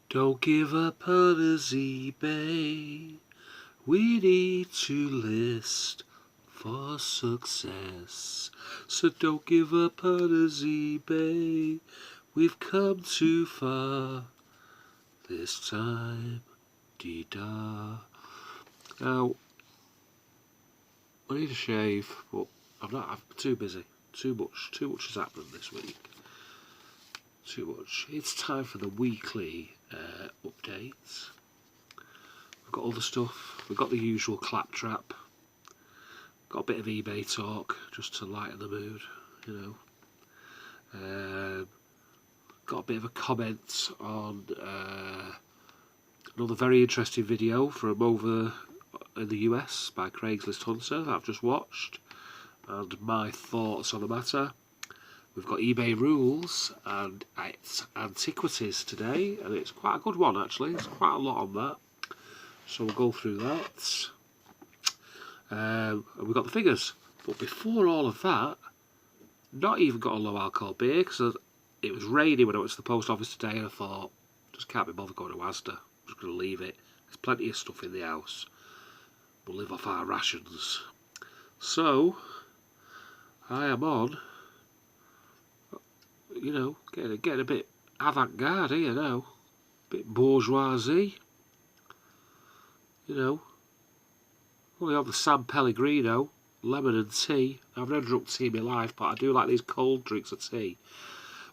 Don't give up on us, eBay. We need to list for success. So don't give up on us, eBay. We've come too far this time. Dee-da. Now, I need a shave, but I'm too busy. Too much has happened this week. Too much. It's time for the weekly updates. We've got other stuff. We've got the usual claptrap. Got a bit of eBay talk just to lighten the mood, you know. Got a bit of a comment on another very interesting video from over in the US by Craigslist Hunter that I've just watched, and my thoughts on the matter. We've got eBay rules and it's antiquities today, and it's quite a good one actually. There's quite a lot on that, so we'll go through that. And we've got the figures, but before all of that, not even got a low alcohol beer because it was raining when I went to the post office today, and I thought, just can't be bothered going to Asda. I'm just going to leave it. There's plenty of stuff in the house. We'll live off our rations. So I am on, you know, getting a bit avant-garde here now, a bit bourgeoisie, you know. Only on the San Pellegrino, lemon and tea. I've never drunk tea in my life, but I do like these cold drinks of tea.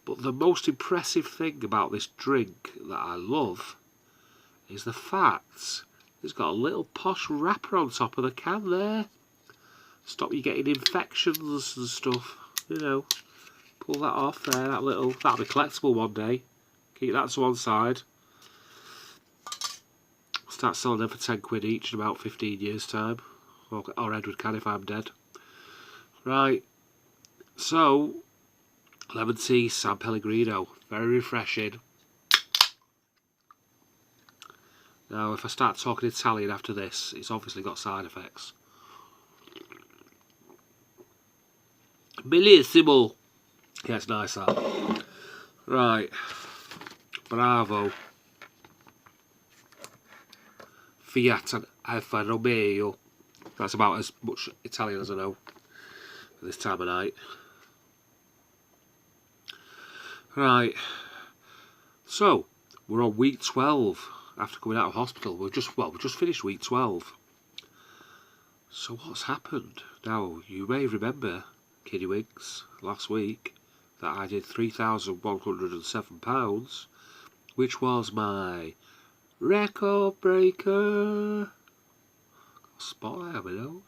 But the most impressive thing about this drink that I love is the fact it's got a little posh wrapper on top of the can there. Stop you getting infections and stuff, you know. Pull that off there, that'll be collectible one day. Keep that to one side. Start selling them for 10 quid each in about 15 years time. Or Edward can if I'm dead. Right, so lemon tea, San Pellegrino, very refreshing. Now if I start talking Italian after this, it's obviously got side effects. Bellissimo. Yeah, it's nice that. Right, bravo. Fiat and Alfa Romeo. That's about as much Italian as I know at this time of night. Right, so we're on week 12 after coming out of hospital. We've just finished week 12. So what's happened? Now you may remember, Kiddywigs, last week that I did £3,107, which was my record breaker. Got a spot there, my nose.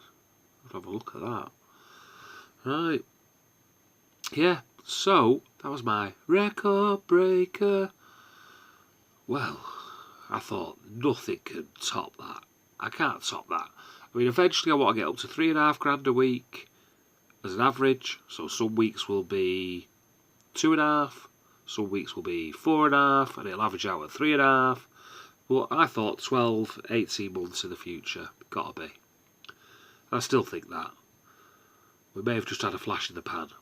Let's have a look at that. Right. Yeah, so that was my record breaker. Well, I thought nothing can top that. I can't top that. I mean, eventually I want to get up to £3,500 a week as an average. So some weeks will be 2.5, some weeks will be 4.5, and it'll average out at 3.5. But I thought 12, 18 months in the future, gotta be. I still think that. We may have just had a flash in the pan.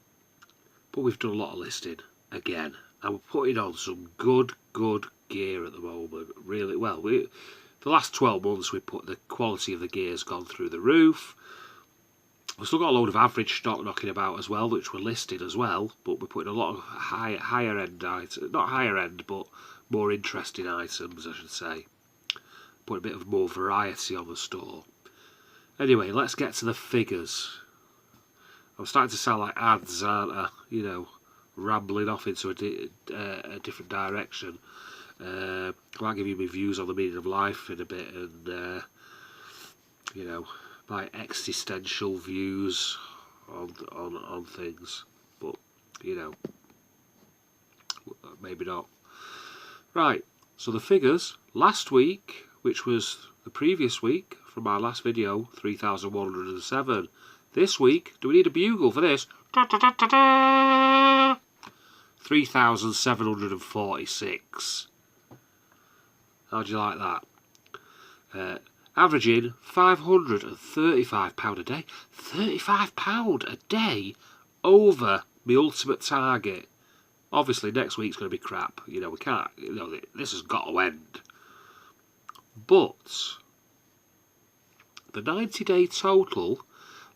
But we've done a lot of listing, again. And we're putting on some good gear at the moment. Really well. The last 12 months, the quality of the gear's gone through the roof. We've still got a load of average stock knocking about as well, which we're listed as well. But we're putting a lot of higher end items. Not higher end, but more interesting items, I should say. Put a bit of more variety on the store. Anyway, let's get to the figures. I'm starting to sound like ads, aren't I? You know, rambling off into a different direction. I might give you my views on the meaning of life in a bit, and you know, my existential views on things. But you know, maybe not. Right, so the figures last week, which was the previous week from my last video, 3,107. This week, do we need a bugle for this? 3,746. How do you like that? Averaging £535 a day. £35 a day over my ultimate target Obviously, next week's going to be crap. You know, we can't. You know, this has got to end. But the 90-day total.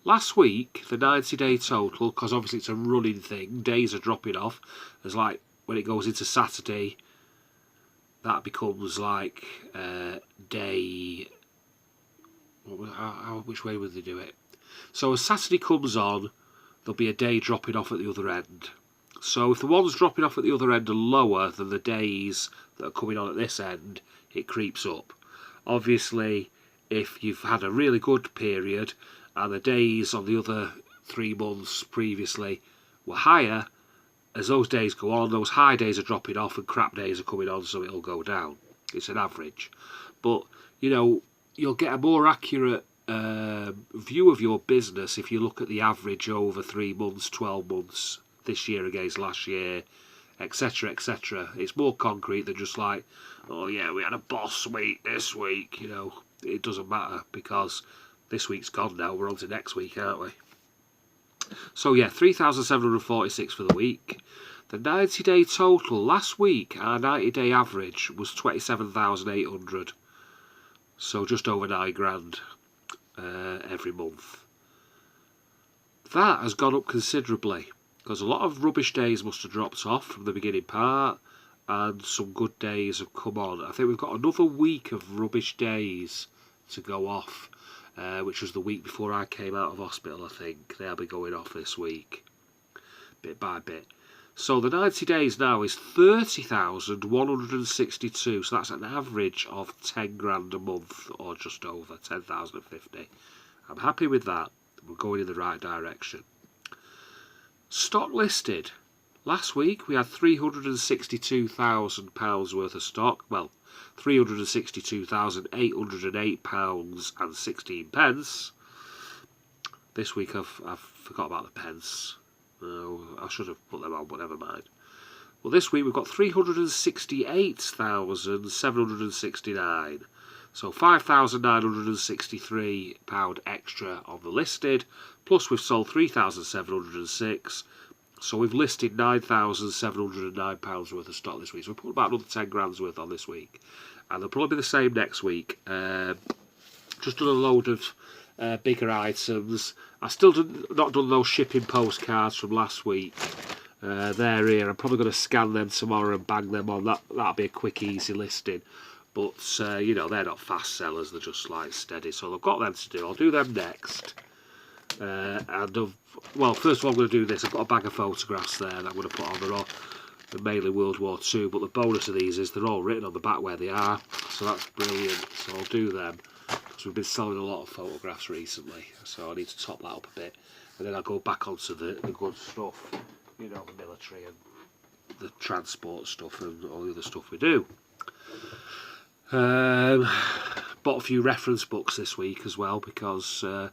Last week, the 90-day total, because obviously it's a running thing, days are dropping off. There's like, when it goes into Saturday, that becomes like day... which way would they do it? So as Saturday comes on, there'll be a day dropping off at the other end. So if the ones dropping off at the other end are lower than the days that are coming on at this end, it creeps up. Obviously, if you've had a really good period and the days on the other 3 months previously were higher, as those days go on, those high days are dropping off and crap days are coming on, so it'll go down. It's an average. But, you know, you'll get a more accurate view of your business if you look at the average over 3 months, 12 months, this year against last year, etc, etc. It's more concrete than just like, oh yeah, we had a boss week this week. You know, it doesn't matter because this week's gone now. We're on to next week, aren't we? So yeah, 3,746 for the week. The 90-day total last week, our 90-day average was 27,800. So just over 9 grand every month. That has gone up considerably because a lot of rubbish days must have dropped off from the beginning part and some good days have come on. I think we've got another week of rubbish days to go off, which was the week before I came out of hospital. I think they'll be going off this week, bit by bit. So the 90 days now is 30,162. So that's an average of 10 grand a month, or just over 10,050. I'm happy with that. We're going in the right direction. Stock listed. Last week we had £362,000 worth of stock. Well, £362,808 and 16 pence. This week I've forgot about the pence. I should have put them on, but never mind. Well, this week we've got £368,769. So £5,963 extra on the listed. Plus we've sold 3,706. So we've listed £9,709 worth of stock this week. So we put about another 10 grand's worth on this week. And they'll probably be the same next week. Just done a load of bigger items. I still not done those shipping postcards from last week. They're here. I'm probably going to scan them tomorrow and bang them on. That'll be a quick, easy listing. But, you know, they're not fast sellers. They're just like steady. So I've got them to do. I'll do them next. Well, first of all, I'm going to do this. I've got a bag of photographs there that I'm going to put on. They're mainly World War II. But the bonus of these is they're all written on the back where they are. So that's brilliant. So I'll do them. Because we've been selling a lot of photographs recently. So I need to top that up a bit. And then I'll go back onto the good stuff. You know, the military and the transport stuff and all the other stuff we do. Bought a few reference books this week as well because of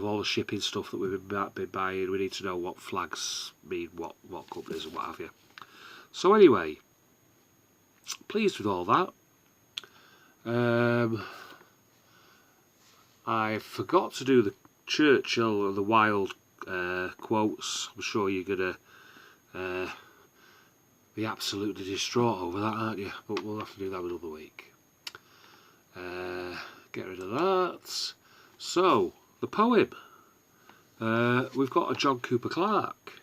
all the shipping stuff that we've been buying. We need to know what flags mean what companies and what have you. So anyway, pleased with all that. I forgot to do the Churchill and the Wilde quotes. I'm sure you're going to be absolutely distraught over that, aren't you? But we'll have to do that another week. Get rid of that. So, the poem. We've got a John Cooper Clarke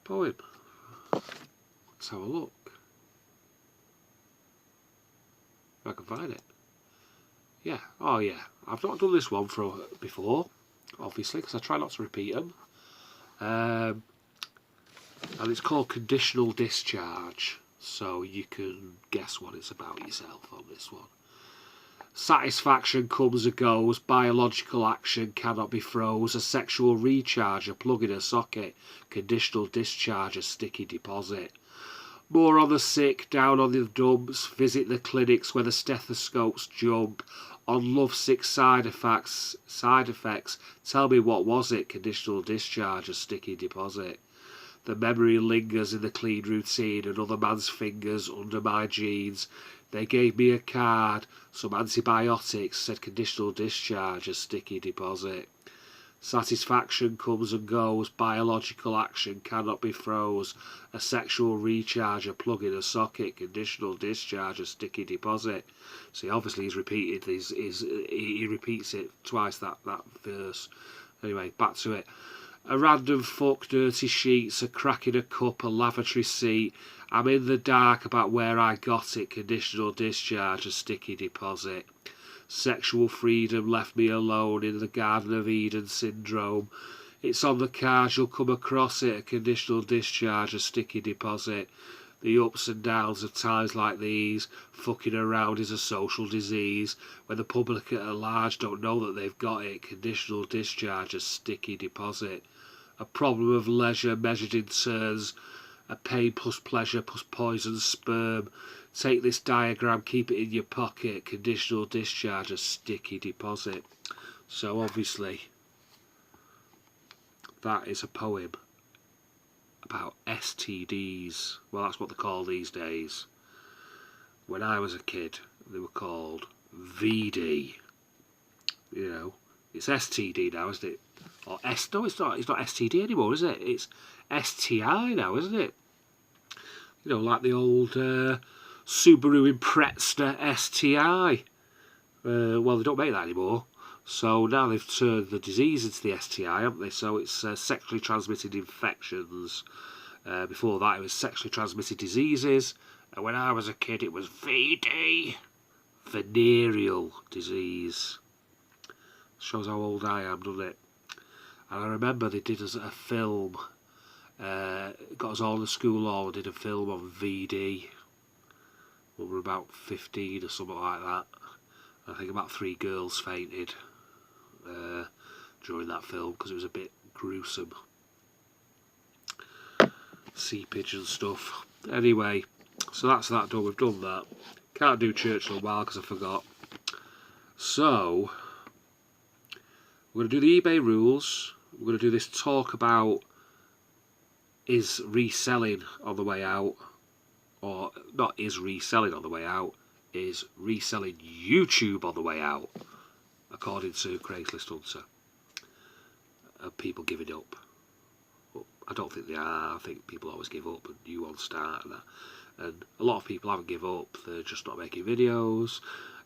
poem. Let's have a look. If I can find it. Yeah, oh yeah. I've not done this one before, obviously, because I try not to repeat them. And it's called Conditional Discharge, so you can guess what it's about yourself on this one. Satisfaction comes and goes, biological action cannot be froze, a sexual recharge, a plug in a socket, conditional discharge, a sticky deposit. More on the sick, down on the dumps, visit the clinics where the stethoscopes jump. On lovesick side effects, tell me what was it, conditional discharge, a sticky deposit. The memory lingers in the clean routine, another man's fingers under my jeans. They gave me a card, some antibiotics, said conditional discharge, a sticky deposit. Satisfaction comes and goes, biological action cannot be froze. A sexual recharge, a plug in a socket, conditional discharge, a sticky deposit. See, obviously he repeats it twice, that verse. Anyway, back to it. A random fuck, dirty sheets, a crack in a cup, a lavatory seat. I'm in the dark about where I got it, conditional discharge, a sticky deposit. Sexual freedom left me alone in the Garden of Eden syndrome. It's on the cards, you'll come across it, a conditional discharge, a sticky deposit. The ups and downs of times like these, fucking around is a social disease. When the public at large don't know that they've got it, conditional discharge, a sticky deposit. A problem of leisure measured in turns, a pain plus pleasure plus poison sperm. Take this diagram, keep it in your pocket, conditional discharge, a sticky deposit. So obviously that is a poem about STDs. Well, that's what they're called these days. When I was a kid, they were called VD. You know, it's STD now, isn't it? Or no, it's not STD anymore, is it? It's STI now, isn't it? You know, like the old Subaru Impreza STI. Well, they don't make that anymore. So now they've turned the disease into the STI, haven't they? So it's sexually transmitted infections. Before that, it was sexually transmitted diseases. And when I was a kid, it was VD, venereal disease. Shows how old I am, doesn't it? And I remember they did us a film. Got us all in the school hall and did a film on VD. We were about 15 or something like that. I think about 3 girls fainted during that film because it was a bit gruesome. Seepage and stuff. Anyway, so that's that done. We've done that. Can't do Churchill in a while because I forgot. So we're going to do the eBay rules. We're going to do this talk about is reselling on the way out, or not is reselling on the way out, is reselling YouTube on the way out, according to Craigslist Hunter. People giving up. Well, I don't think they are. I think people always give up and new ones start and that. And a lot of people haven't given up, they're just not making videos.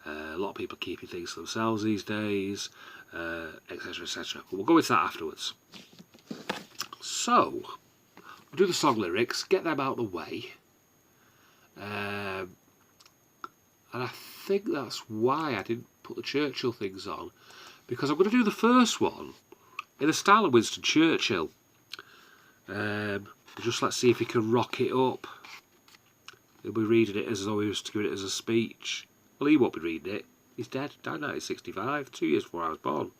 A lot of people are keeping things to themselves these days, etc, etc. But we'll go into that afterwards. So, we'll do the song lyrics, get them out of the way. And I think that's why I didn't put the Churchill things on, because I'm going to do the first one in the style of Winston Churchill. Just let's see if he can rock it up. He'll be reading it as though he was doing it as a speech. Well, he won't be reading it. He's dead. Died in 1965, 2 years before I was born.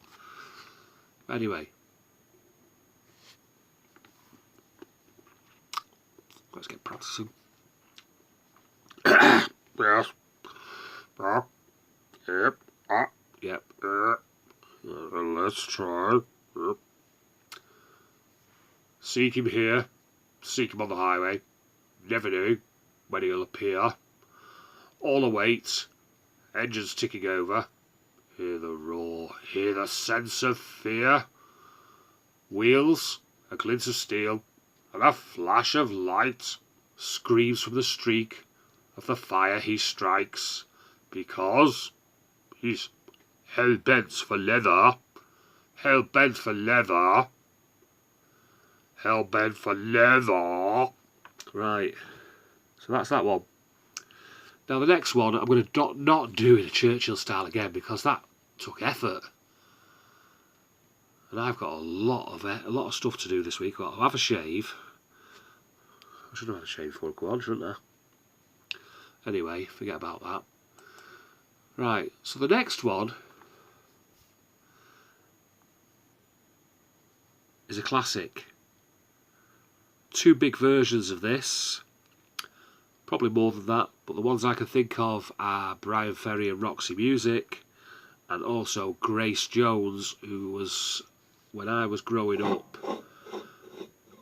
Anyway. Let's get practicing. Yes. Yep. Yep. Let's try. Yep. Seek him here. Seek him on the highway. Never know when he'll appear. All await. Engines ticking over. Hear the roar. Hear the sense of fear. Wheels. A glint of steel. And a flash of light. Screams from the streak of the fire he strikes. Because he's hell-bent for leather. Hell-bent for leather. Hell-bent for leather. Right. So that's that one. Now the next one I'm going to not do in a Churchill style again because that took effort. And I've got a lot of stuff to do this week. I'll have a shave. I should have had a shave before I go on, shouldn't I? Anyway, forget about that. Right, so the next one is a classic. 2 big versions of this. Probably more than that, but the ones I can think of are Brian Ferry and Roxy Music, and also Grace Jones, who was, when I was growing up,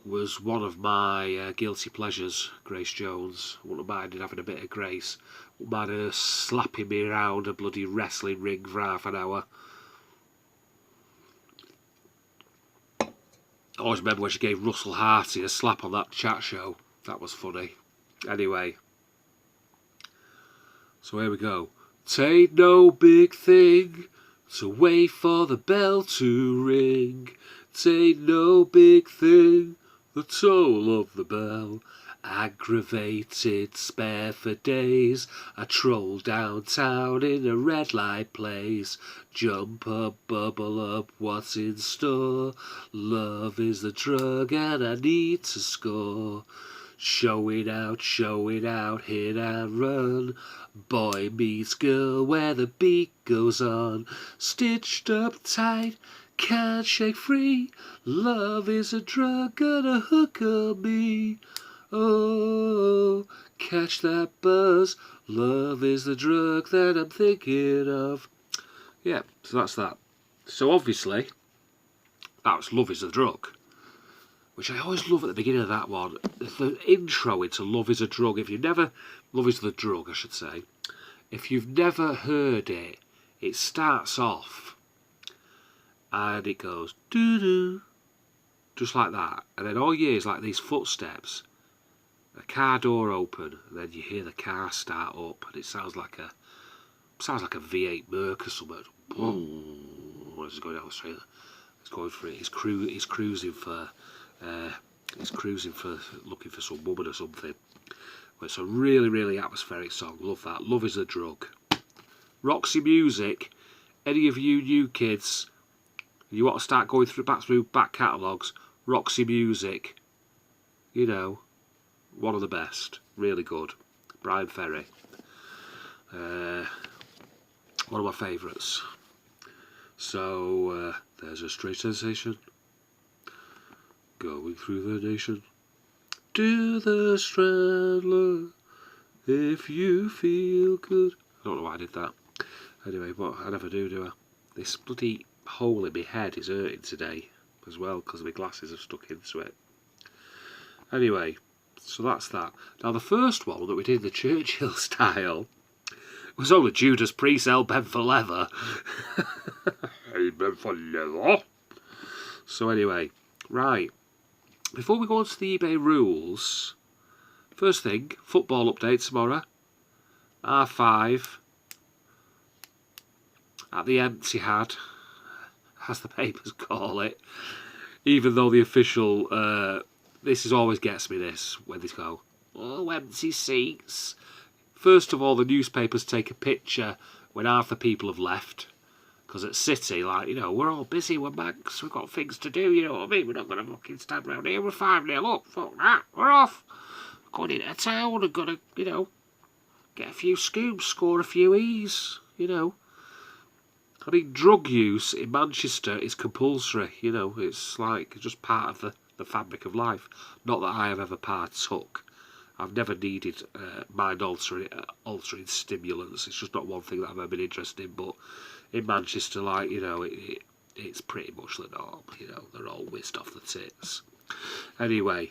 was one of my guilty pleasures. Grace Jones. I wouldn't mind having a bit of Grace. Wouldn't mind her slapping me around a bloody wrestling ring for half an hour. I always remember when she gave Russell Harty a slap on that chat show. That was funny. Anyway. So here we go. Tain't no big thing to wait for the bell to ring. Tain't no big thing, the toll of the bell. Aggravated, spare for days, a troll downtown in a red light place. Jump up, bubble up, what's in store? Love is the drug and I need to score. Show it out, hit and run. Boy meets girl where the beat goes on. Stitched up tight, can't shake free. Love is a drug, gonna hook on me. Oh, catch that buzz. Love is the drug that I'm thinking of. Yeah, so that's that. So obviously, that's Love is the Drug, which I always love at the beginning of that one. The intro into Love is a Drug. If you've never, Love is the Drug, I should say. If you've never heard it, it starts off and it goes doo-doo, just like that. And then all you hear is like these footsteps, a car door open, and then you hear the car start up, and it sounds like a V8 Merc or something. What is going down the street? It's going for it. He's cruising for looking for some woman or something. But it's a really, really atmospheric song. Love that. Love is a Drug. Roxy Music. Any of you new kids, you want to start going through back catalogues, Roxy Music, you know, one of the best. Really good. Brian Ferry. One of my favourites. So, there's a straight sensation going through the nation. Do the Strandler if you feel good. I don't know why I did that. Anyway, but I never do I? This bloody hole in my head is hurting today as well because my glasses have stuck into it. Anyway, so that's that. Now the first one that we did the Churchill style was only Judas Priest, Hell Bent for Leather. Hell Bent for Leather. So anyway, right. Before we go on to the eBay rules, first thing, football update tomorrow. R5 at the Etihad, as the papers call it. Even though the official, this always gets me this, when they go, oh, empty seats. First of all, the newspapers take a picture when half the people have left. Because at City, like, you know, we're all busy, we're Manx, we've got things to do, you know what I mean? We're not going to fucking stand around here, we're 5-0 up, fuck that, we're off. Going into town and going to, you know, get a few scoops, score a few E's, you know. I mean, drug use in Manchester is compulsory, you know, it's like just part of the fabric of life. Not that I have ever partook. I've never needed mind-altering stimulants. It's just not one thing that I've ever been interested in, but in Manchester, like, you know, it's pretty much the norm, you know, they're all whizzed off the tits. Anyway,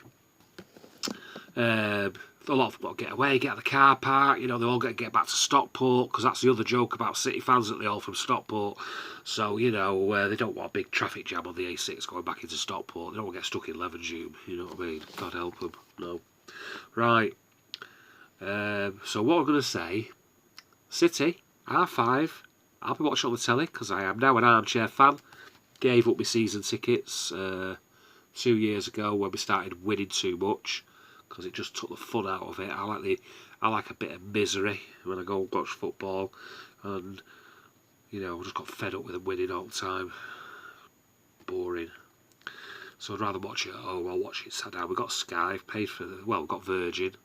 a lot of them got to get away, get out of the car park, you know, they all got to get back to Stockport, because that's the other joke about City fans, that they're all from Stockport. So, you know, they don't want a big traffic jam on the A6 going back into Stockport. They don't want to get stuck in Levenshulme, you know what I mean? God help them, no. Right, so what I'm going to say, City, R5, I'll be watching on the telly, because I am now an armchair fan. Gave up my season tickets 2 years ago when we started winning too much, because it just took the fun out of it. I like a bit of misery when I go and watch football, and, you know, I just got fed up with them winning all the time. Boring. So I'd rather watch it at home. I'll watch it sat down. We've got Sky, paid for we've got Virgin.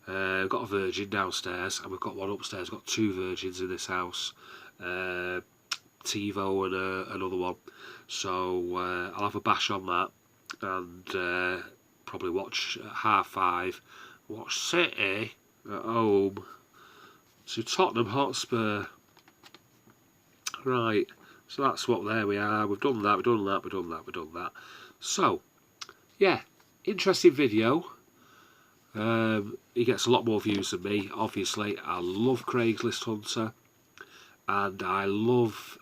We've got a Virgin downstairs, and we've got one upstairs. We've got 2 Virgins in this house. TiVo and another one. So I'll have a bash on that, and probably watch at 5:30. Watch City at home to Tottenham Hotspur. Right, so that's what, there we are. We've done that. So, yeah, interesting video. He gets a lot more views than me, obviously. I love Craigslist Hunter, and I love,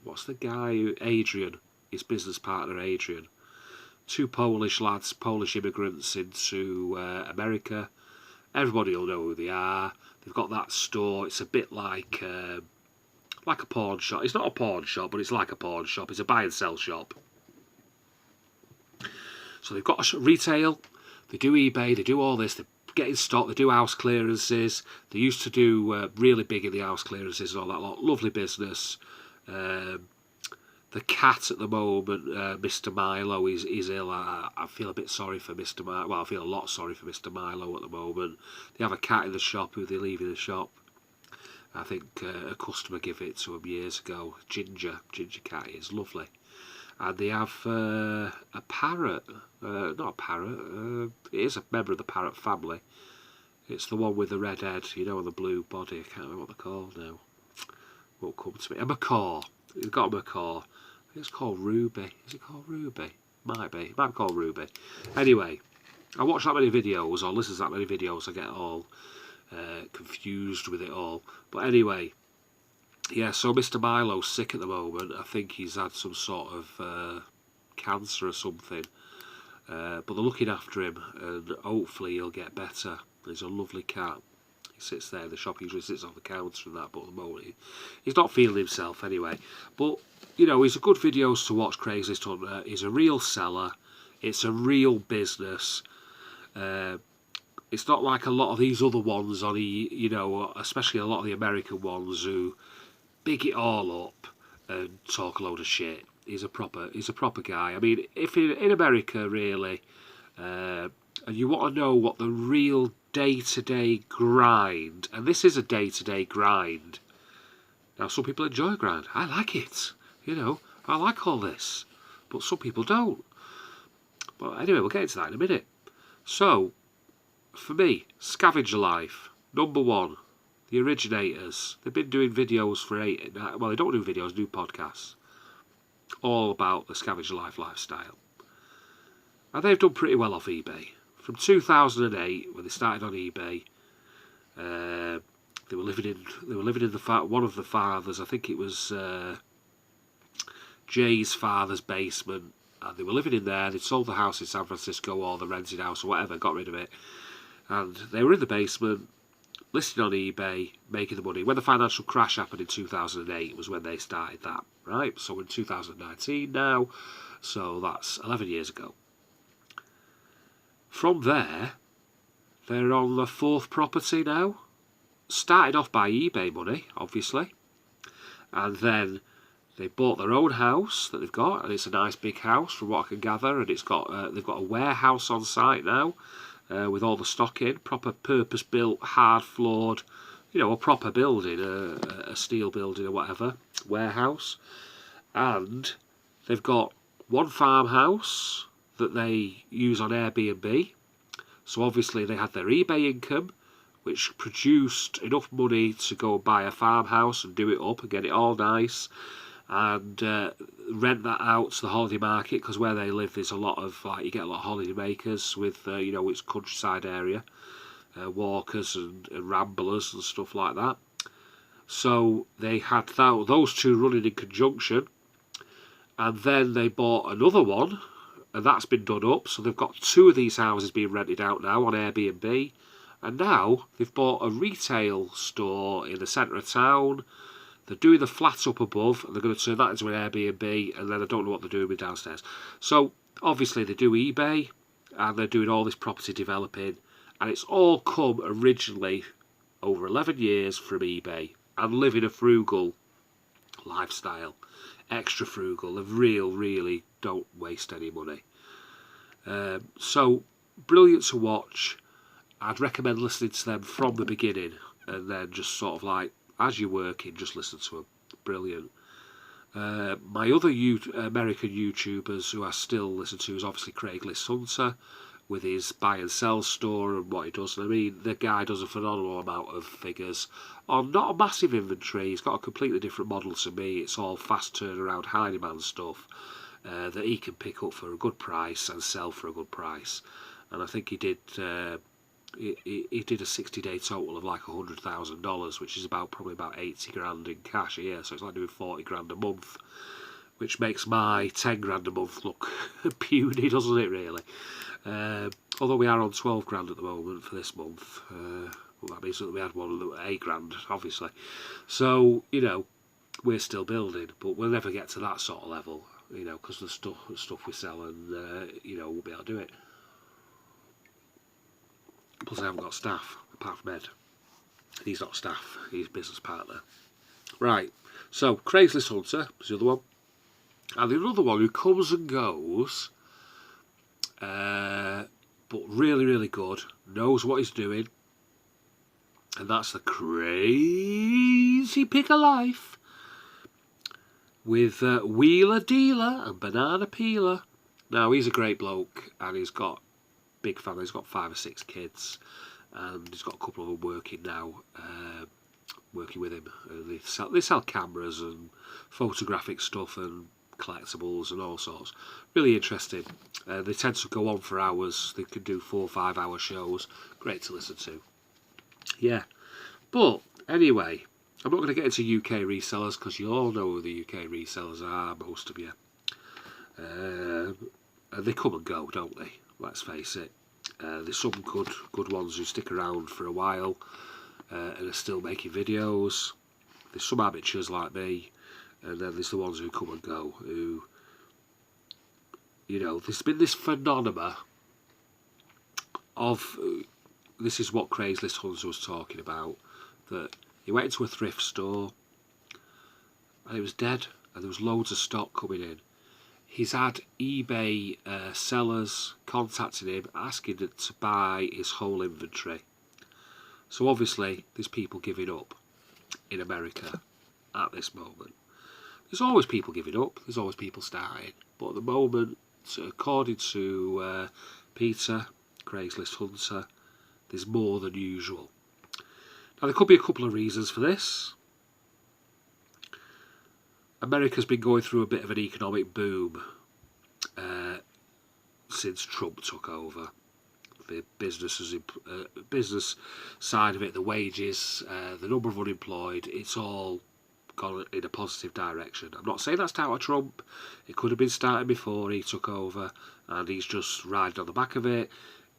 what's the guy, Adrian, his business partner Adrian. 2 Polish lads, Polish immigrants into America. Everybody will know who they are. They've got that store. It's a bit like a pawn shop. It's not a pawn shop, but it's like a pawn shop. It's a buy and sell shop. So they've got a retail. They do eBay. They do all this. They get in stock. They do house clearances. They used to do really big in the house clearances and all that lot. Lovely business. The cat at the moment, Mr. Milo, is ill. I feel a bit sorry for Mr. Milo. Well, I feel a lot sorry for Mr. Milo at the moment. They have a cat in the shop who they leave in the shop. I think a customer gave it to him years ago. Ginger cat is lovely. And they have a parrot. Not a parrot. It is a member of the parrot family. It's the one with the red head, you know, and the blue body. I can't remember what they're called now. Won't come to me. A macaw. He's got a macaw. I think it's called Ruby. Is it called Ruby? Might be. It might be called Ruby. Anyway, I watch that many videos, or listen to that many videos, I get all confused with it all. But anyway, yeah, so Mr. Milo's sick at the moment. I think he's had some sort of cancer or something. But they're looking after him, and hopefully he'll get better. He's a lovely cat. He sits there in the shop, he usually sits on the counter and that, but at the moment he's not feeling himself anyway. But, you know, he's a good videos to watch, Craigslist Hunter. He's a real seller. It's a real business. It's not like a lot of these other ones on, you know, especially a lot of the American ones who big it all up and talk a load of shit. He's a proper guy. I mean, if in America, really, and you want to know what the real day-to-day grind, and this is a day-to-day grind. Now, some people enjoy grind. I like it. You know, I like all this. But some people don't. But anyway, we'll get into that in a minute. So, for me, Scavenger Life, #1. The originators. They've been doing videos for well, they don't do videos, they do podcasts. All about the Scavenger Life lifestyle. And they've done pretty well off eBay. From 2008, when they started on eBay, they were living in one of the fathers. I think it was Jay's father's basement, and they were living in there. They'd sold the house in San Francisco or the rented house or whatever, got rid of it, and they were in the basement, listed on eBay, making the money. When the financial crash happened in 2008 was when they started that, right? So we're in 2019 now, so that's 11 years ago. From there, they're on the 4th property now. Started off by eBay money, obviously. And then they bought their own house that they've got, and it's a nice big house from what I can gather. And it's got they've got a warehouse on site now with all the stock in, proper purpose-built, hard-floored, you know, a proper building, a steel building or whatever, warehouse. And they've got one farmhouse that they use on Airbnb. So obviously they had their eBay income, which produced enough money to go and buy a farmhouse and do it up and get it all nice, and rent that out to the holiday market, because where they live there's a lot of, like, you get a lot of holiday makers with, you know, it's countryside area, walkers and ramblers and stuff like that. So they had those two running in conjunction, and then they bought another one, and that's been done up. So they've got 2 of these houses being rented out now on Airbnb, and now they've bought a retail store in the centre of town. They're doing the flat up above, and they're going to turn that into an Airbnb, and then I don't know what they're doing with downstairs. So obviously they do eBay, and they're doing all this property developing, and it's all come originally over 11 years from eBay, and living a frugal lifestyle, extra frugal. They really don't waste any money. So brilliant to watch. I'd recommend listening to them from the beginning, and then just sort of like, as you're working, just listen to them. Brilliant. My other American YouTubers who I still listen to is obviously Craigslist Hunter, with his buy and sell store and what he does. And I mean, the guy does a phenomenal amount of figures on not a massive inventory. He's got a completely different model to me. It's all fast turnaround, high demand stuff that he can pick up for a good price and sell for a good price. And I think he did he did a 60-day total of like $100,000, which is probably about 80 grand in cash a year. So it's like doing 40 grand a month. which makes my 10 grand a month look puny, doesn't it, really? Although we are on 12 grand at the moment for this month. Well, that means that we had one that was 8 grand, obviously. So, you know, we're still building, but we'll never get to that sort of level, you know, because the stuff we sell, and you know, we'll be able to do it. Plus, I haven't got staff apart from Ed. He's not staff; he's business partner. Right. So, Craigslist Hunter is the other one, and the other one who comes and goes, but really, really good, knows what he's doing, and that's the Crazy Pick of Life. With Wheeler Dealer and Banana Peeler. Now, he's a great bloke, and he's got big family. He's got 5 or 6 kids, and he's got a couple of them working now, working with him. They sell cameras and photographic stuff and collectibles and all sorts. Really interesting. They tend to go on for hours. They can do 4 or 5 hour shows. Great to listen to. Yeah. But anyway, I'm not going to get into UK resellers because you all know who the UK resellers are, most of you. And they come and go, don't they? Let's face it. There's some good ones who stick around for a while and are still making videos. There's some amateurs like me, and then there's the ones who come and go, who, you know, there's been this phenomenon of, this is what Craigslist Hunter was talking about, that he went into a thrift store and it was dead, and there was loads of stock coming in. He's had eBay sellers contacting him, asking him to buy his whole inventory. So obviously there's people giving up in America at this moment. There's always people giving up, there's always people starting, but at the moment, according to Peter, Craigslist Hunter, there's more than usual. Now, there could be a couple of reasons for this. America's been going through a bit of an economic boom since Trump took over. The business side of it, the wages, the number of unemployed, it's all gone in a positive direction. I'm not saying that's down to Trump. It could have been started before he took over, and he's just riding on the back of it.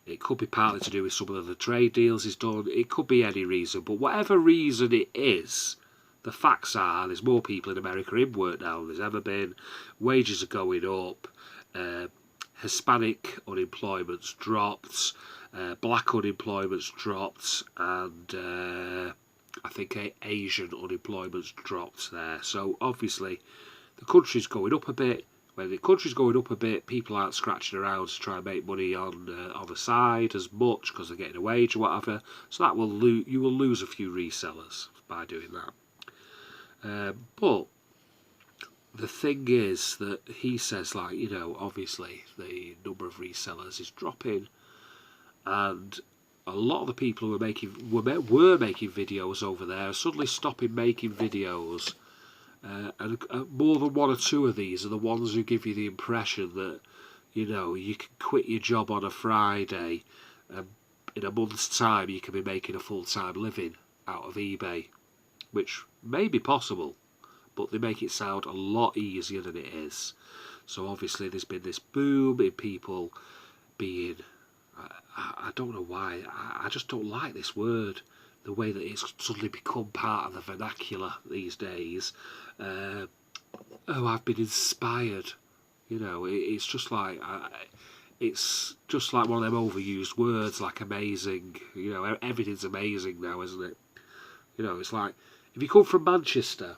It could be partly to do with some of the trade deals he's done. It could be any reason. But whatever reason it is, the facts are there's more people in America in work now than there's ever been. Wages are going up. Hispanic unemployment's dropped. Black unemployment's dropped. And I think Asian unemployment's dropped there. So obviously the country's going up a bit. When the country's going up a bit, people aren't scratching around to try and make money on the side as much because they're getting a wage or whatever. So that will you will lose a few resellers by doing that. But the thing is that he says, like, you know, obviously the number of resellers is dropping, and a lot of the people who were making videos over there are suddenly stopping making videos. And more than 1 or 2 of these are the ones who give you the impression that, you know, you can quit your job on a Friday and in a month's time you can be making a full-time living out of eBay, which may be possible, but they make it sound a lot easier than it is. So obviously there's been this boom in people being, I don't know why, I just don't like this word, the way that it's suddenly become part of the vernacular these days. Oh, I've been inspired. You know, it's just like it's just like one of them overused words, like amazing. You know, everything's amazing now, isn't it? You know, it's like if you come from Manchester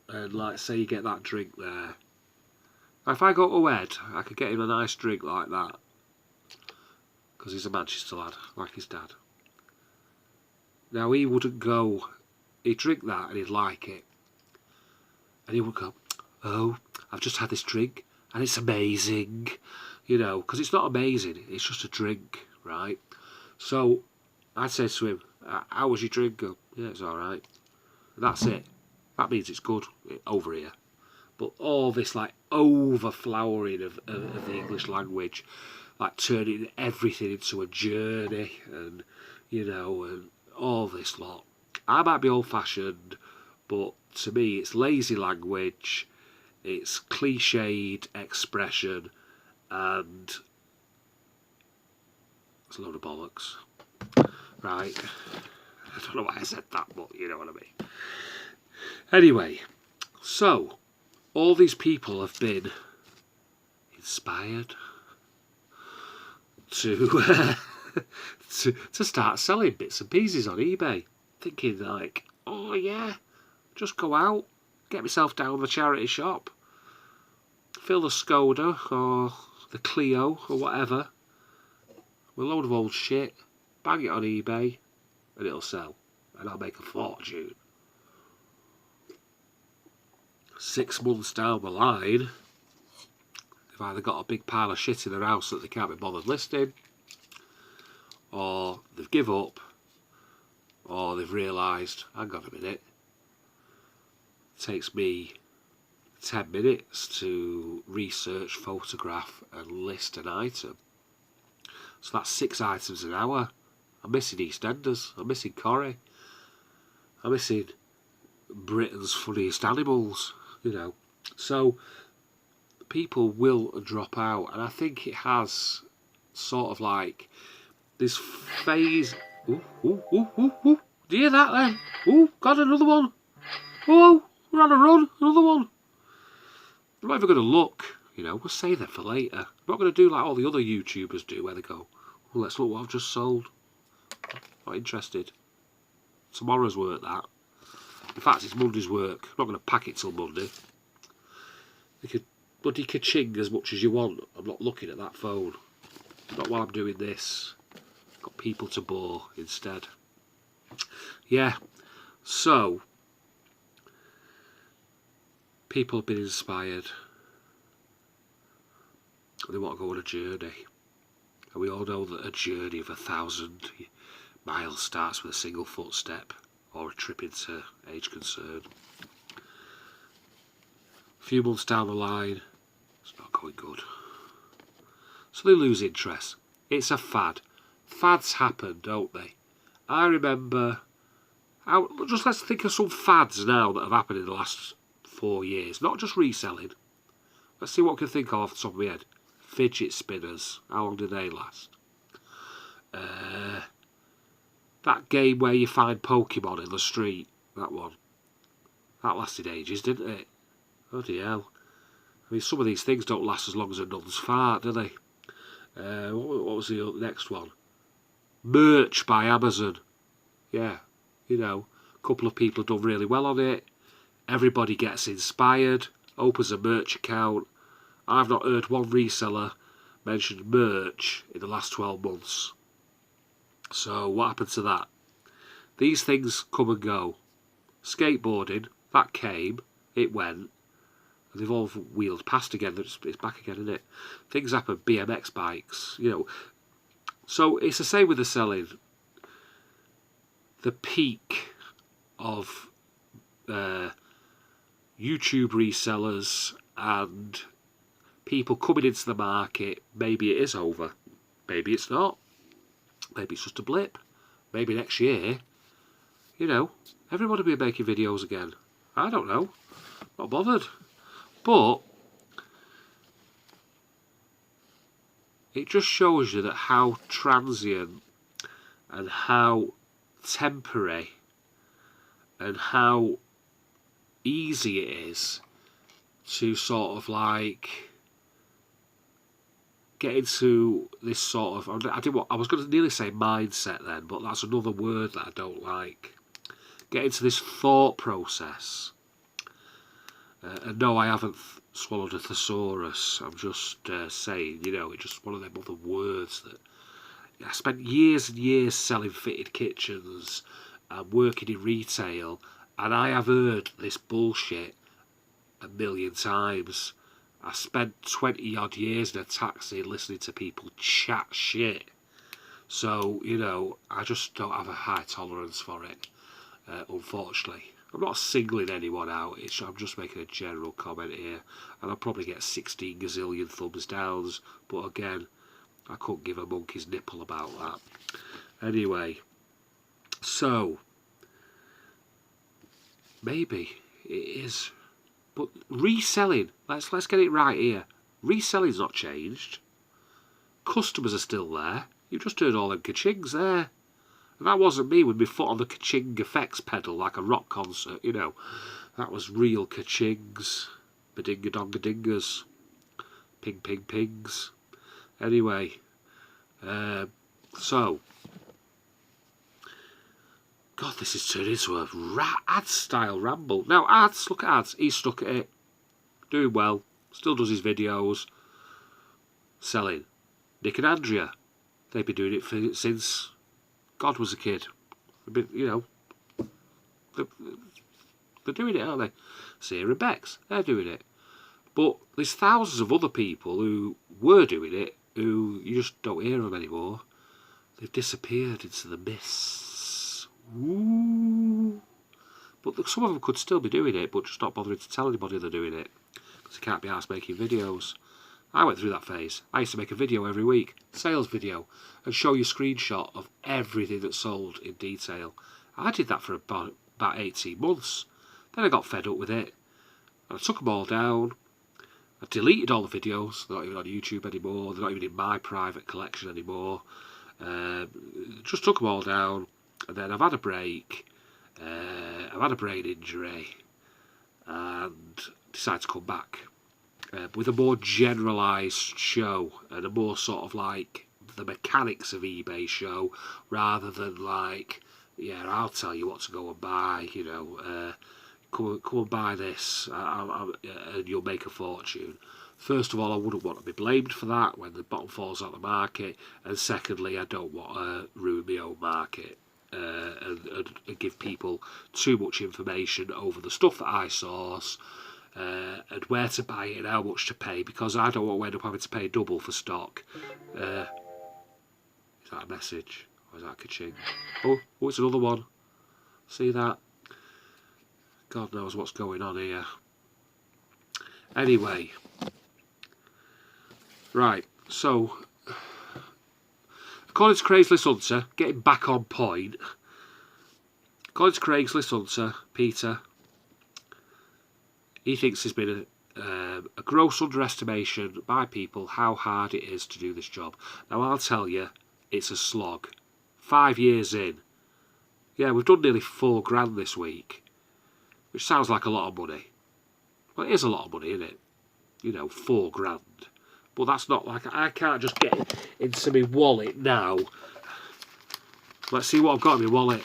and, like, say you get that drink there. If I go to Ed, I could get him a nice drink like that because he's a Manchester lad, like his dad. Now, he wouldn't go, he'd drink that and he'd like it. And he would go, oh, I've just had this drink and it's amazing. You know, because it's not amazing, it's just a drink, right? So, I'd say to him, how was your drink? Go, yeah, it's alright. That's it. That means it's good over here. But all this, like, overflowering of the English language, like turning everything into a journey and, you know, and all this lot. I might be old-fashioned, but to me it's lazy language. it's cliched expression, and it's a load of bollocks. Right. I don't know why I said that, but you know what I mean. Anyway, so all these people have been inspired to to start selling bits and pieces on eBay, thinking like, oh yeah, just go out, get myself down the charity shop, fill the Skoda or the Clio or whatever with a load of old shit, bang it on eBay, and it'll sell, and I'll make a fortune. 6 months down the line, they've either got a big pile of shit in their house that they can't be bothered listing, or they've give up, or they've realised, hang on a minute, it takes me 10 minutes to research, photograph and list an item. So that's 6 items an hour. I'm missing EastEnders, I'm missing Corrie, I'm missing Britain's funniest animals, you know. So people will drop out, and I think it has sort of like this phase. Ooh, ooh, ooh, ooh, ooh. Do you hear that then? Ooh, got another one. Oh, we're on a run, another one. I'm not even going to look, you know, we'll save that for later. I'm not going to do like all the other YouTubers do, where they go, well, let's look what I've just sold. Not interested. Tomorrow's work, that. In fact, it's Monday's work. I'm not going to pack it till Monday. You could bloody ka-ching as much as you want. I'm not looking at that phone. Not while I'm doing this. Got people to bore instead. Yeah, so people have been inspired. They want to go on a journey. And we all know that a journey of 1,000 miles starts with a single footstep or a trip into age concern. A few months down the line, it's not going good. So they lose interest. It's a fad. Fads happen, don't they? I remember, just let's think of some fads now that have happened in the last 4 years. Not just reselling. Let's see what I can think of the top of my head. Fidget spinners. How long did they last? That game where you find Pokemon in the street. That one. That lasted ages, didn't it? Bloody hell. I mean, some of these things don't last as long as a nun's fart, do they? What was the next one? Merch by Amazon. Yeah, you know, a couple of people have done really well on it. Everybody gets inspired, opens a merch account. I've not heard one reseller mention merch in the last 12 months. So what happened to that? These things come and go. Skateboarding, that came, it went, and they've all wheeled past again. It's back again, isn't it? Things happen, BMX bikes, you know. So it's the same with the selling. The peak of YouTube resellers and people coming into the market, maybe it is over, maybe it's not, maybe it's just a blip, maybe next year, you know, everybody will be making videos again. I don't know, not bothered. But it just shows you that how transient and how temporary and how easy it is to sort of like get into this sort of, I was going to nearly say mindset then, but that's another word that I don't like. Get into this thought process. And no, I haven't swallowed a thesaurus. I'm just saying, you know, it's just one of them other words that I spent years and years selling fitted kitchens and working in retail, and I have heard this bullshit a million times. I spent 20 odd years in a taxi listening to people chat shit. So, you know, I just don't have a high tolerance for it, unfortunately. I'm not singling anyone out, I'm just making a general comment here, and I'll probably get 16 gazillion thumbs downs, but again, I couldn't give a monkey's nipple about that. Anyway, so maybe it is But reselling, let's get it right here. Reselling's not changed. Customers are still there. You just heard all them ka-chings there. And that wasn't me with my foot on the ka-ching effects pedal like a rock concert, you know. That was real ka-chings. Badinga-donga-dingas. Ping-ping-pings. Anyway, so... God, this is turning into a ad-style ramble. Now, ads, look at ads. He's stuck at it. Doing well. Still does his videos. Selling. Nick and Andrea. They've been doing it since God was a kid. You know, they're doing it, aren't they? Sarah Bex, they're doing it. But there's thousands of other people who were doing it, who you just don't hear of them anymore. They've disappeared into the mists. Ooh. But some of them could still be doing it, but just not bothering to tell anybody they're doing it, because they can't be arsed making videos. I went through that phase. I used to make a video every week, sales video, and show you a screenshot of everything that sold in detail. I did that for about 18 months. Then I got fed up with it. And I took them all down. I deleted all the videos. They're not even on YouTube anymore. They're not even in my private collection anymore. Just took them all down. And then I've had a break. I've had a brain injury. And decided to come back. With a more generalised show and a more sort of like the mechanics of eBay show, rather than like, yeah, I'll tell you what to go and buy, you know, come and buy this and you'll make a fortune. First of all, I wouldn't want to be blamed for that when the bottom falls out of the market, and secondly, I don't want to ruin my own market and give people too much information over the stuff that I source. And where to buy it and how much to pay, because I don't want to end up having to pay double for stock. Is that a message? Or is that a ka-ching? Oh, it's another one. See that? God knows what's going on here. Anyway. Right, so... according to Craigslist Hunter, getting back on point. According to Craigslist Hunter, Peter... he thinks there's been a gross underestimation by people how hard it is to do this job. Now, I'll tell you, it's a slog. 5 years in. Yeah, we've done nearly £4,000 this week, which sounds like a lot of money. Well, it is a lot of money, isn't it? You know, £4,000. But that's not like... I can't just get it into my wallet now. Let's see what I've got in my wallet.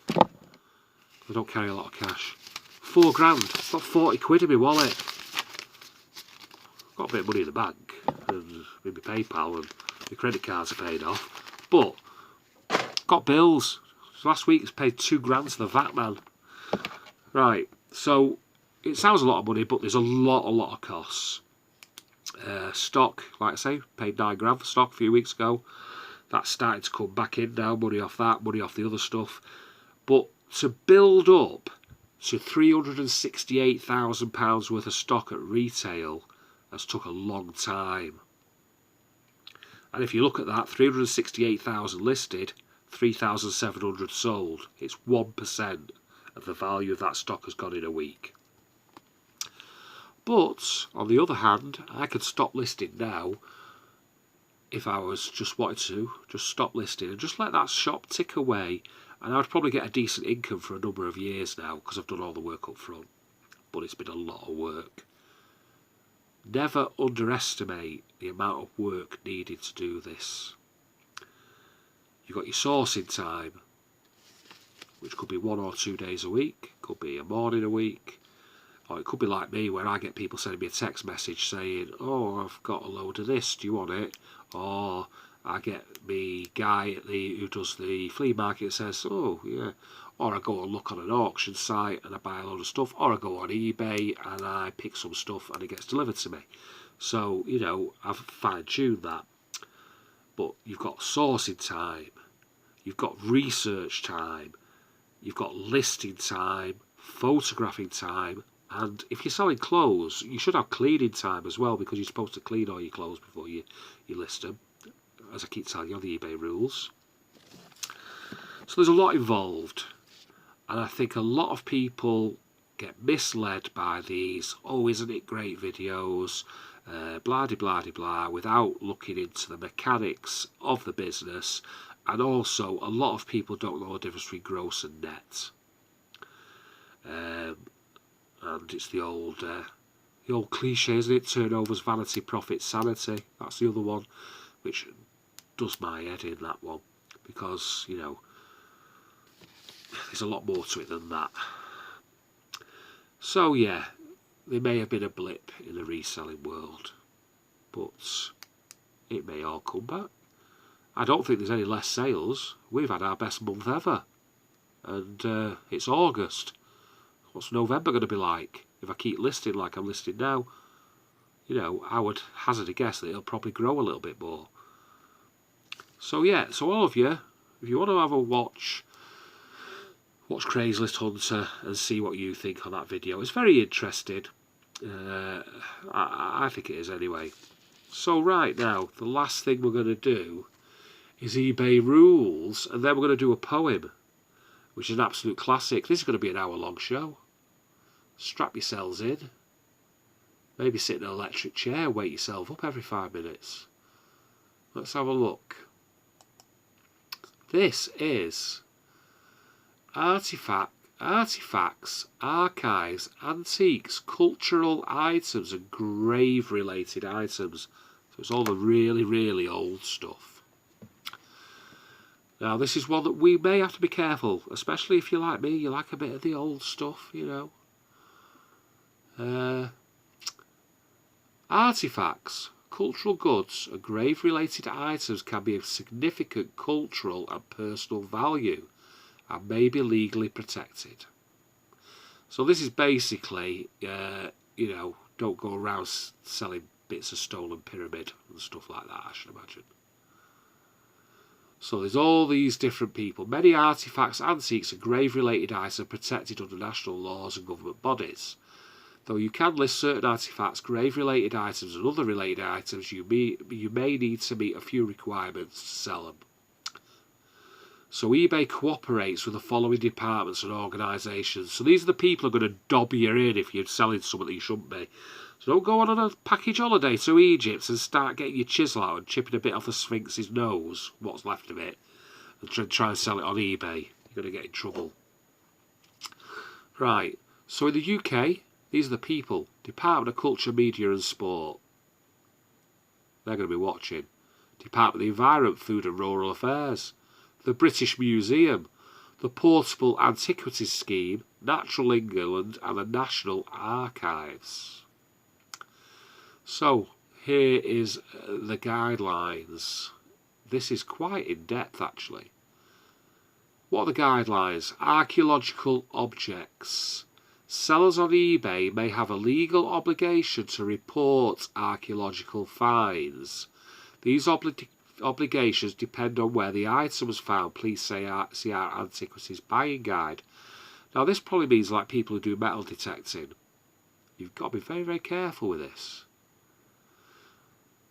I don't carry a lot of cash. £4,000. I've got 40 quid in my wallet. Got a bit of money in the bank, and maybe PayPal, and the credit cards are paid off. But got bills. So last week I paid £2,000 to the VAT man. Right. So it sounds a lot of money, but there's a lot of costs. Stock, like I say, paid £9,000 for stock a few weeks ago. That's starting to come back in now. Money off that, money off the other stuff. But to build up to £368,000 worth of stock at retail has took a long time. And if you look at that, 368,000 listed, 3,700 sold. It's 1% of the value of that stock has gone in a week. But, on the other hand, I could stop listing now if I was just wanted to, just stop listing and just let that shop tick away. And I would probably get a decent income for a number of years now, because I've done all the work up front. But it's been a lot of work. Never underestimate the amount of work needed to do this. You've got your sourcing time, which could be 1 or 2 days a week, could be a morning a week, or it could be like me, where I get people sending me a text message saying, oh, I've got a load of this, do you want it? Or I get me guy who does the flea market says, oh, yeah. Or I go and look on an auction site and I buy a load of stuff. Or I go on eBay and I pick some stuff and it gets delivered to me. So, you know, I've fine-tuned that. But you've got sourcing time. You've got research time. You've got listing time, photographing time. And if you're selling clothes, you should have cleaning time as well, because you're supposed to clean all your clothes before you list them. As I keep telling you on the eBay rules. So there's a lot involved. And I think a lot of people get misled by these, oh, isn't it great videos, blah de blah de blah, without looking into the mechanics of the business. And also, a lot of people don't know the difference between gross and net. And it's the old cliche, isn't it? Turnovers, vanity, profit, sanity. That's the other one, which does my head in, that one, because, you know, there's a lot more to it than that. So yeah, there may have been a blip in the reselling world, but it may all come back. I don't think there's any less sales. We've had our best month ever, and it's August. What's November going to be like? If I keep listing like I'm listing now, you know, I would hazard a guess that it'll probably grow a little bit more. So yeah, so all of you, if you want to have a watch Craigslist Hunter and see what you think on that video. It's very interesting. I think it is anyway. So right now, the last thing we're going to do is eBay rules, and then we're going to do a poem, which is an absolute classic. This is going to be an hour-long show. Strap yourselves in. Maybe sit in an electric chair, wake yourself up every 5 minutes. Let's have a look. This is artifacts, archives, antiques, cultural items and grave-related items. So it's all the really, really old stuff. Now this is one that we may have to be careful, especially if you're like me, you like a bit of the old stuff, you know. Artifacts, cultural goods and grave-related items can be of significant cultural and personal value and may be legally protected. So this is basically, you know, don't go around selling bits of stolen pyramid and stuff like that, I should imagine. So there's all these different people. Many artifacts, antiques and grave-related items are protected under national laws and government bodies. Though you can list certain artifacts, grave-related items and other related items, you may need to meet a few requirements to sell them. So eBay cooperates with the following departments and organisations. So these are the people who are going to dob you in if you're selling something that you shouldn't be. So don't go on a package holiday to Egypt and start getting your chisel out and chipping a bit off the Sphinx's nose, what's left of it, and try and sell it on eBay. You're going to get in trouble. Right, so in the UK, these are the people. Department of Culture, Media and Sport. They're going to be watching. Department of the Environment, Food and Rural Affairs. The British Museum. The Portable Antiquities Scheme, Natural England and the National Archives. So, here is the guidelines. This is quite in-depth, actually. What are the guidelines? Archaeological objects. Sellers on eBay may have a legal obligation to report archaeological finds. These obligations depend on where the item was found. Please see our Antiquities Buying Guide. Now, this probably means like people who do metal detecting. You've got to be very, very careful with this.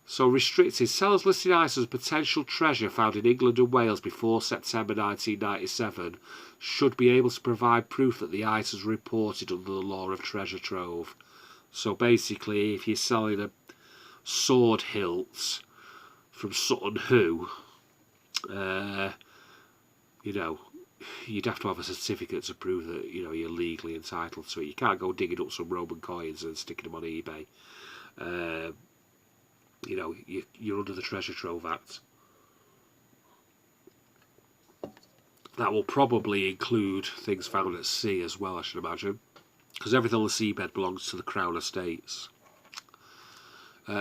So restricted. Sellers listing items as potential treasure found in England and Wales before September 1997 should be able to provide proof that the items were reported under the law of treasure trove. So basically, if you're selling a sword hilt from Sutton Hoo, you know, you'd have to have a certificate to prove that, you know, you're legally entitled to it. You can't go digging up some Roman coins and sticking them on eBay. You know, you're under the Treasure Trove Act. That will probably include things found at sea as well, I should imagine, because everything on the seabed belongs to the Crown Estates.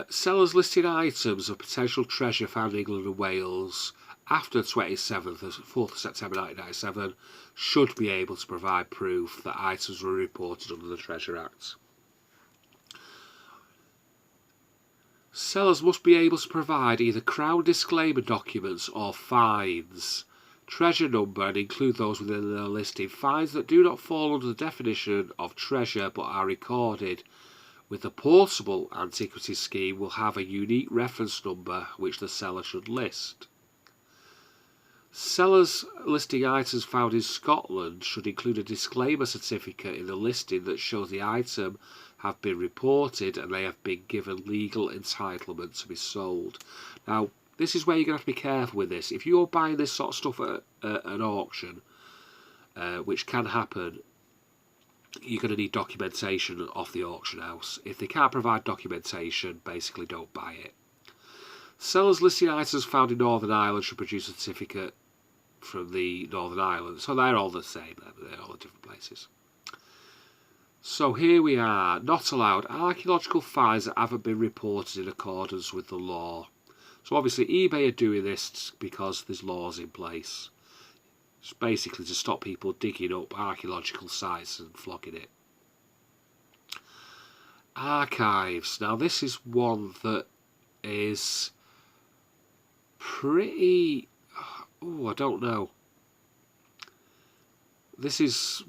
Sellers listing items of potential treasure found in England and Wales after the 4th of September 1997 should be able to provide proof that items were reported under the Treasure Act. Sellers must be able to provide either Crown disclaimer documents or fines, treasure number, and include those within their listing. Fines that do not fall under the definition of treasure but are recorded with the Portable Antiquities Scheme will have a unique reference number which the seller should list. Sellers listing items found in Scotland should include a disclaimer certificate in the listing that shows the item have been reported and they have been given legal entitlement to be sold. Now, this is where you're going to have to be careful with this. If you're buying this sort of stuff at an auction, which can happen, you're going to need documentation off the auction house. If they can't provide documentation, basically don't buy it. Sellers listing items found in Northern Ireland should produce a certificate from the Northern Ireland. So they're all the same, they're all the different places. So here we are. Not allowed archaeological finds that haven't been reported in accordance with the law. So obviously eBay are doing this because there's laws in place. It's basically to stop people digging up archaeological sites and flogging it. Archives. Now this is one that is pretty... I don't know. This is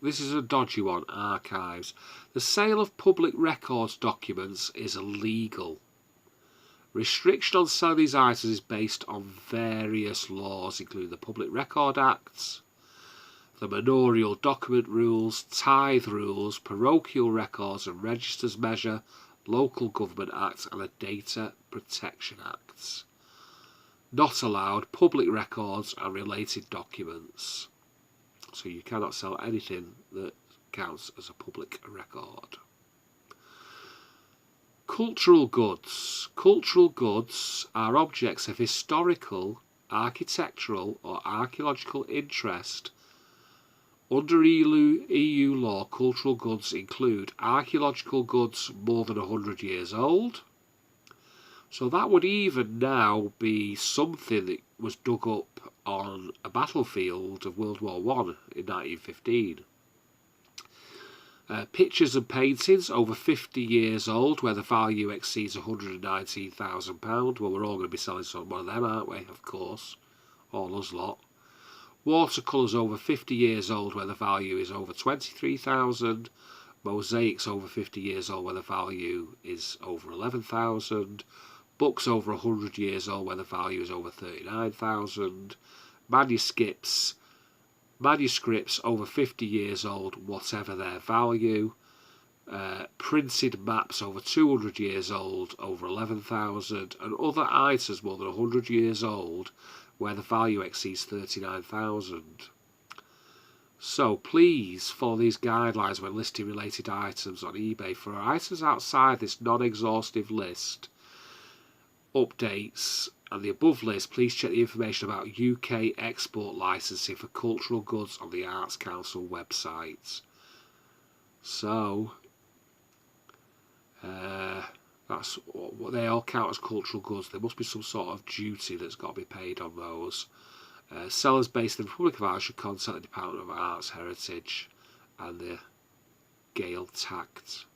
a dodgy one, archives. The sale of public records documents is illegal. Restriction on selling these items is based on various laws, including the Public Record Acts, the Manorial Document Rules, Tithe Rules, Parochial Records and Registers Measure, Local Government Acts and the Data Protection Acts. Not allowed public records and related documents. So you cannot sell anything that counts as a public record. Cultural goods. Cultural goods are objects of historical, architectural or archaeological interest. Under EU law, cultural goods include archaeological goods more than 100 years old. So that would even now be something that was dug up on a battlefield of World War I in 1915. Pictures and paintings over 50 years old where the value exceeds £119,000. Well, we're all going to be selling some one of them, aren't we? Of course. All us lot. Watercolours over 50 years old where the value is over £23,000. Mosaics over 50 years old where the value is over £11,000. Books over 100 years old where the value is over £39,000. Manuscripts over 50 years old, whatever their value. Printed maps over 200 years old, over £11,000. And other items more than 100 years old where the value exceeds £39,000. So please follow these guidelines when listing related items on eBay. For items outside this non-exhaustive list, updates and the above list, please check the information about UK export licensing for cultural goods on the Arts Council website. So that's what they all count as cultural goods. There must be some sort of duty that's got to be paid on those. Sellers based in the Republic of Ireland should contact the Department of Arts, Heritage and the Gaeltacht.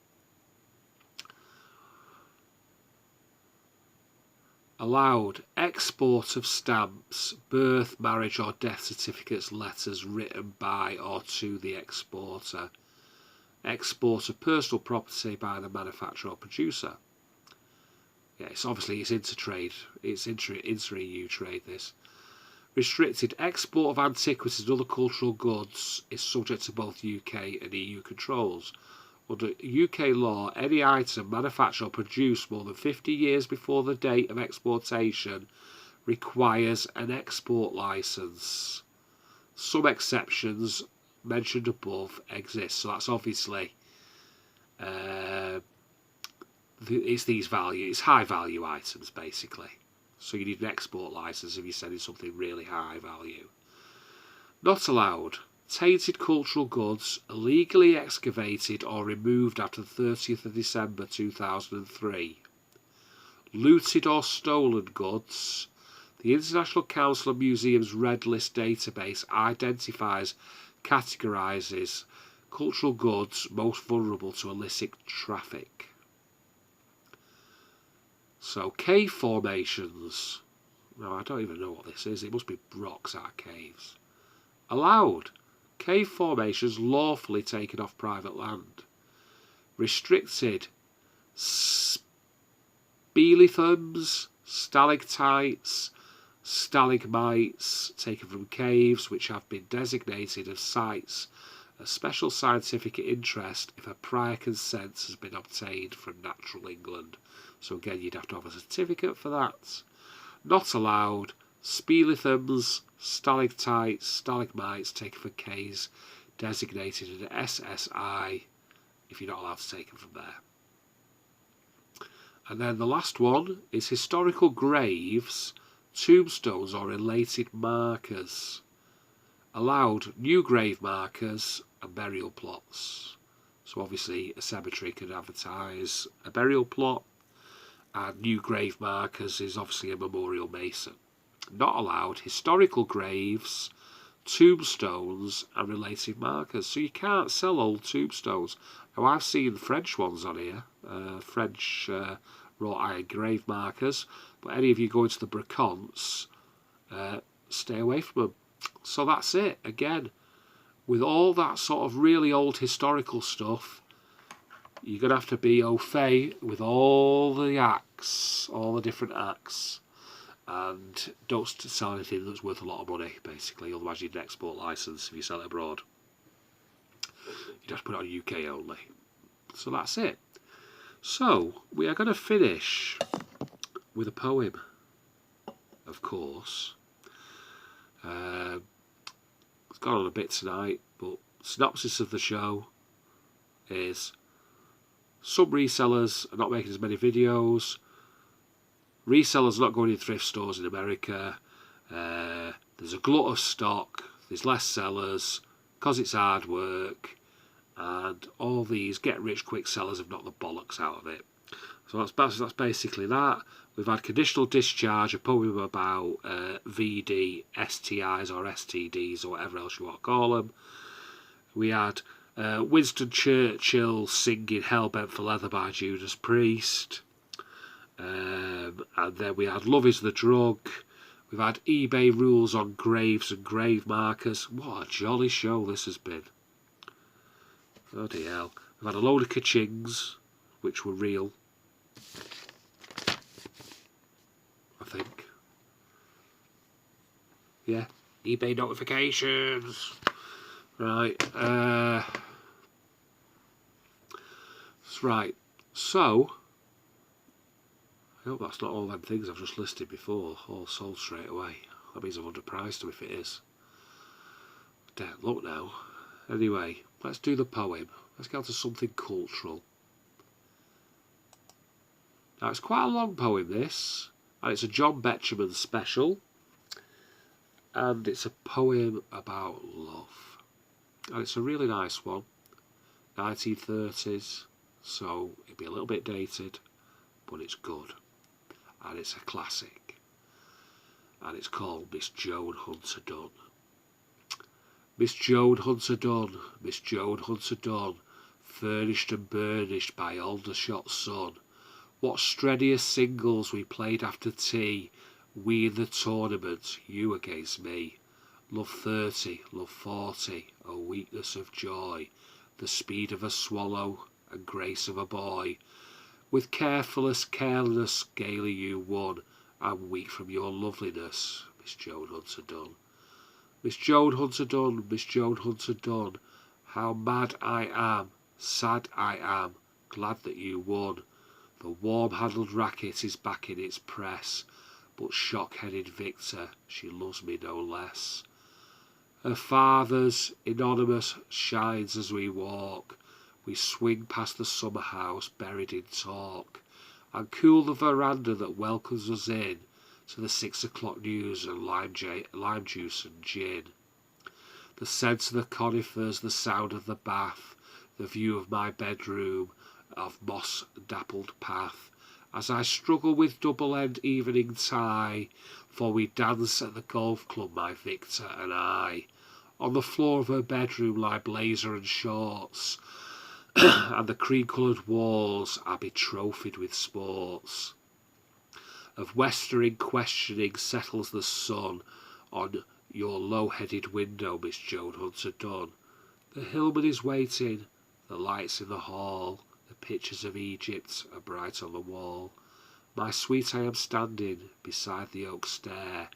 Allowed export of stamps, birth, marriage or death certificates, letters written by or to the exporter. Export of personal property by the manufacturer or producer. Yeah, it's obviously it's inter-trade. It's inter-EU trade, this. Restricted export of antiquities and other cultural goods is subject to both UK and EU controls. Under UK law, any item manufactured or produced more than 50 years before the date of exportation requires an export licence. Some exceptions mentioned above exist. So that's obviously it's high value items basically. So you need an export licence if you're sending something really high value. Not allowed. Tainted cultural goods illegally excavated or removed after the 30th of December 2003. Looted or stolen goods. The International Council of Museums Red List database identifies, categorises cultural goods most vulnerable to illicit traffic. So, cave formations. No, I don't even know what this is. It must be rocks out of caves. Allowed. Cave formations lawfully taken off private land. Restricted. Speleothems, stalactites, stalagmites taken from caves which have been designated as sites of special scientific interest if a prior consent has been obtained from Natural England. So again, you'd have to have a certificate for that. Not allowed, speleothems, stalactites, stalagmites taken from caves designated an SSI if you're not allowed to take them from there. And then the last one is historical graves, tombstones or related markers. Allowed new grave markers and burial plots. So obviously a cemetery can advertise a burial plot, and new grave markers is obviously a memorial mason. Not allowed historical graves, tombstones and related markers. So you can't sell old tombstones. Now I've seen French ones on here, French wrought iron grave markers, but any of you going to the Bracontes, stay away from them. So that's it. Again, with all that sort of really old historical stuff, you're going to have to be au fait with all the acts, all the different acts, and don't sell anything that's worth a lot of money, basically, otherwise you'd an export licence if you sell it abroad. You'd have to put it on UK only. So that's it. So, we are going to finish with a poem, of course. It's gone on a bit tonight, but synopsis of the show is: some resellers are not making as many videos, resellers are not going in thrift stores in America, there's a glut of stock, there's less sellers because it's hard work, and all these get rich quick sellers have knocked the bollocks out of it. So that's basically that. We've had conditional discharge, a poem about VD, STIs or STDs or whatever else you want to call them. We had Winston Churchill singing Hellbent for Leather by Judas Priest. And then we had Love is the Drug. We've had eBay rules on graves and grave markers. What a jolly show this has been. Bloody hell. We've had a load of ka-chings, which were real, I think. Yeah, eBay notifications. Right. That's right. So, I hope that's not all them things I've just listed before, all sold straight away. That means I've underpriced them if it is. Don't look now. Anyway, let's do the poem. Let's get on to something cultural. Now, it's quite a long poem, this, and it's a John Betjeman special, and it's a poem about love. And it's a really nice one, 1930s, so it'd be a little bit dated, but it's good. And it's a classic. And it's called Miss Joan Hunter Dunn. Miss Joan Hunter Dunn, Miss Joan Hunter Dunn, furnished and burnished by Aldershot's son. What strenuous singles we played after tea, we in the tournament, you against me. Love 30, love 40, oh weakness of joy, the speed of a swallow and grace of a boy. With carefulness, carelessness, gaily you won. I'm weak from your loveliness, Miss Joan Hunter Dunn. Miss Joan Hunter Dunn, Miss Joan Hunter Dunn, how mad I am, sad I am, glad that you won. The warm-handled racket is back in its press, but shock-headed victor, she loves me no less. Her father's anonymous shines as we walk. We swing past the summer house buried in talk, and cool the veranda that welcomes us in to the 6 o'clock news and lime juice and gin. The scent of the conifers, the sound of the bath, the view of my bedroom of moss-dappled path, as I struggle with double-end evening tie, for we dance at the golf club, my Victor and I. On the floor of her bedroom lie blazer and shorts, and the cream-coloured walls are betrophied with sports. Of westering questioning settles the sun on your low-headed window, Miss Joan Hunter Dunn. The hillman is waiting, the lights in the hall, the pictures of Egypt are bright on the wall. My sweet, I am standing beside the oak stair,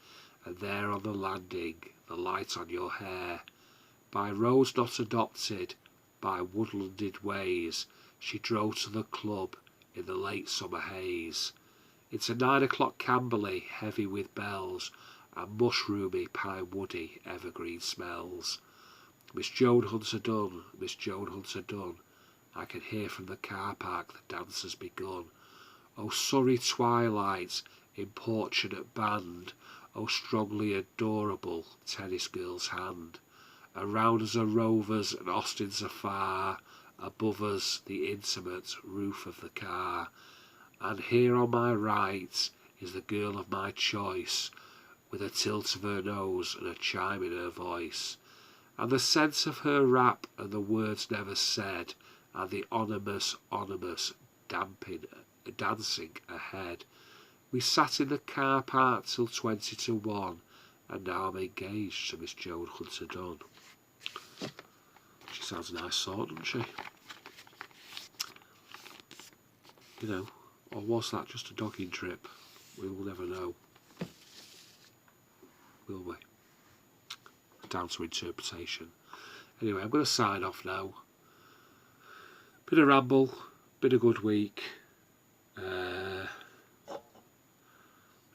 and there on the landing, the light on your hair. By roads not adopted, by woodlanded ways, she drove to the club in the late summer haze. It's a 9 o'clock Camberley, heavy with bells, and mushroomy, pine-woody, evergreen smells. Miss Joan Hunter Dunn, Miss Joan Hunter Dunn, I can hear from the car park the dance has begun. O Surrey twilight, importunate band, O strongly adorable tennis girl's hand. Around us are Rovers and Austins afar, above us the intimate roof of the car. And here on my right is the girl of my choice, with a tilt of her nose and a chime in her voice, and the sense of her rap and the words never said, and the ominous dancing ahead. We sat in the car park till 20 to 1, and now I'm engaged to Miss Joan Hunter Dunn. She sounds a nice sort, doesn't she? You know, or was that just a dogging trip? We will never know, will we? Down to interpretation. Anyway, I'm going to sign off now. Bit of ramble, been a good week.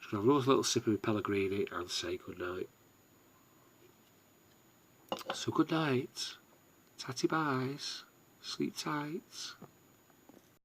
Just gonna have a little sip of my Pellegrini and say good night. So good night, tatty byes, sleep tight.